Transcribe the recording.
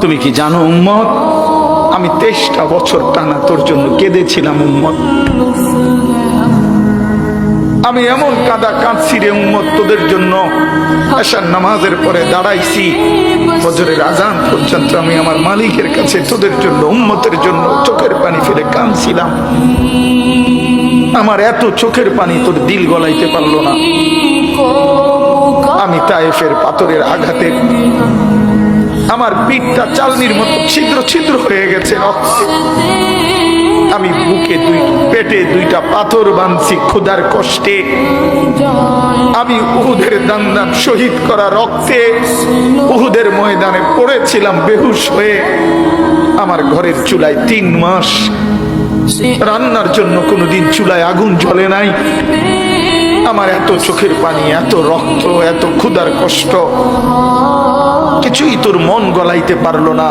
তুমি কি জানো উম্মত, আমি 23টা বছর টানা তোর জন্য কেঁদেছিলাম উম্মত। আমি এমন কাঁদা কাঁদছি রে উম্মত তোদের জন্য। এশার নামাজের পরে দাঁড়াইছি, ফজরের আজান পর্যন্ত আমি আমার মালিকের কাছে তোদের জন্য, উম্মতের জন্য চোখের পানি ফেলে কাঁদছিলাম। আমার এত চোখের পানি তোর দিল গলাইতে পারলো না। আমি তায়েফের পাথরের আঘাতে আমার পিঠটা চালনির মতো ছিদ্র ছিদ্র হয়ে গেছে রক্তে। আমি বুকে পেটে 2টা পাথর বাঁধছি ক্ষুধার কষ্টে। আমি উহুদের দান্দান শহীদ করা রক্তে উহুদের ময়দানে পড়েছিলাম বেহুশ হয়ে। আমার ঘরের চুলায় 3 মাস রান্নার জন্য কোনোদিন চুলায় আগুন জ্বলে নাই। আমার এত চোখের পানি, এত রক্ত, এত ক্ষুধার কষ্ট, কিছুই তোর মন গলাইতে পারলো না।